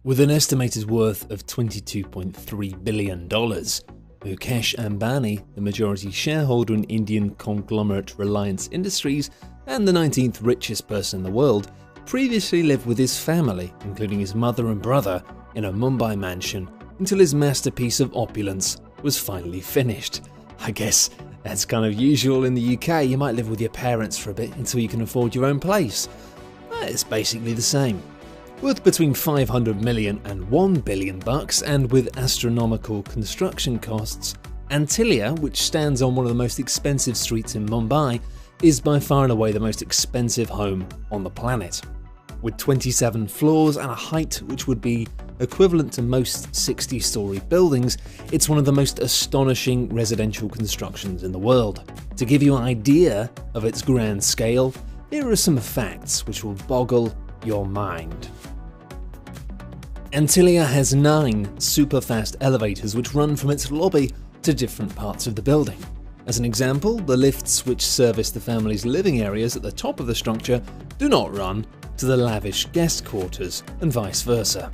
With an estimated worth of $22.3 billion, Mukesh Ambani, the majority shareholder in Indian conglomerate Reliance Industries and the 19th richest person in the world, previously lived with his family, including his mother and brother, in a Mumbai mansion until his masterpiece of opulence was finally finished. I guess that's kind of usual in the UK. You might live with your parents for a bit until you can afford your own place. It's basically the same. Worth between 500 million and $1 billion, and with astronomical construction costs, Antilia, which stands on one of the most expensive streets in Mumbai, is by far and away the most expensive home on the planet. With 27 floors and a height which would be equivalent to most 60-story buildings, it's one of the most astonishing residential constructions in the world. To give you an idea of its grand scale, here are some facts which will boggle your mind. Antilia has 9 super-fast elevators which run from its lobby to different parts of the building. As an example, the lifts which service the family's living areas at the top of the structure do not run to the lavish guest quarters, and vice versa.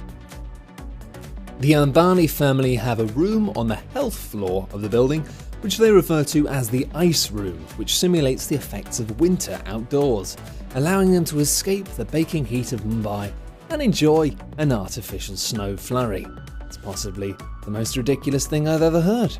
The Ambani family have a room on the health floor of the building which they refer to as the ice room, which simulates the effects of winter outdoors, allowing them to escape the baking heat of Mumbai and enjoy an artificial snow flurry. It's possibly the most ridiculous thing I've ever heard.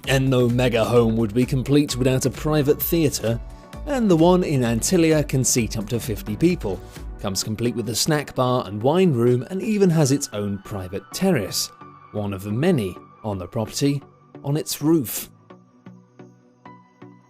And no mega home would be complete without a private theatre, and the one in Antilia can seat up to 50 people. Comes complete with a snack bar and wine room, and even has its own private terrace, one of the many on the property, on its roof.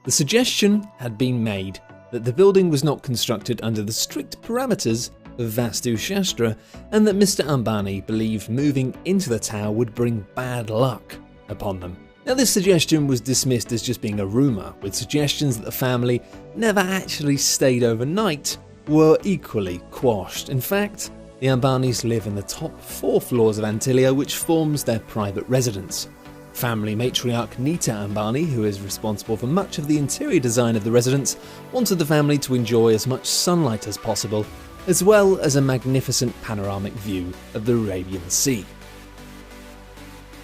The suggestion had been made that the building was not constructed under the strict parameters of Vastu Shastra, and that Mr. Ambani believed moving into the tower would bring bad luck upon them. Now, this suggestion was dismissed as just being a rumour, with suggestions that the family never actually stayed overnight were equally quashed. In fact, the Ambanis live in the top 4 floors of Antilia, which forms their private residence. Family matriarch Nita Ambani, who is responsible for much of the interior design of the residence, wanted the family to enjoy as much sunlight as possible, as well as a magnificent panoramic view of the Arabian Sea.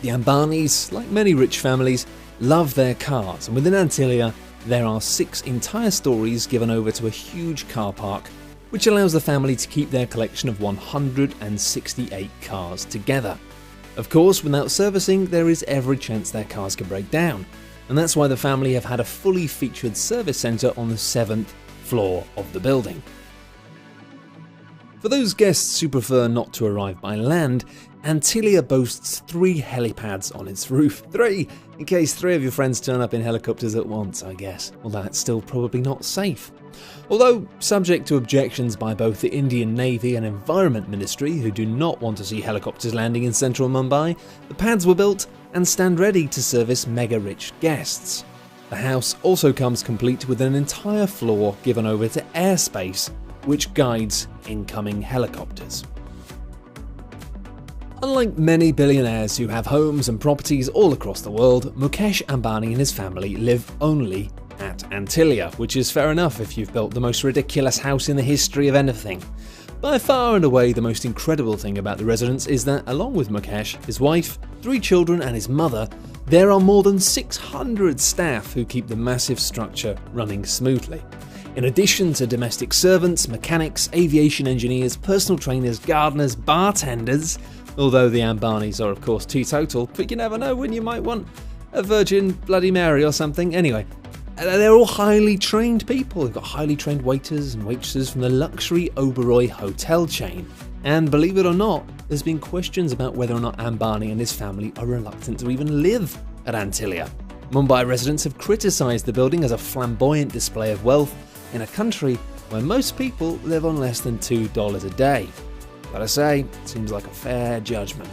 The Ambanis, like many rich families, love their cars, and within Antilia there are 6 entire stories given over to a huge car park, which allows the family to keep their collection of 168 cars together. Of course, without servicing, there is every chance their cars can break down, and that's why the family have had a fully featured service centre on the 7th floor of the building. For those guests who prefer not to arrive by land, Antilia boasts 3 helipads on its roof. 3! In case 3 of your friends turn up in helicopters at once, I guess. Although that's still probably not safe. Although, subject to objections by both the Indian Navy and Environment Ministry, who do not want to see helicopters landing in central Mumbai, the pads were built and stand ready to service mega-rich guests. The house also comes complete with an entire floor given over to airspace, which guides incoming helicopters. Unlike many billionaires who have homes and properties all across the world, Mukesh Ambani and his family live only at Antilia, which is fair enough if you've built the most ridiculous house in the history of anything. By far and away, the most incredible thing about the residence is that, along with Mukesh, his wife, 3 children and his mother, there are more than 600 staff who keep the massive structure running smoothly. In addition to domestic servants, mechanics, aviation engineers, personal trainers, gardeners, bartenders, although the Ambanis are of course teetotal, but you never know when you might want a Virgin Bloody Mary or something. Anyway, they're all highly trained people. They've got highly trained waiters and waitresses from the luxury Oberoi hotel chain. And believe it or not, there's been questions about whether or not Ambani and his family are reluctant to even live at Antilia. Mumbai residents have criticised the building as a flamboyant display of wealth in a country where most people live on less than $2 a day. But I say, it seems like a fair judgment.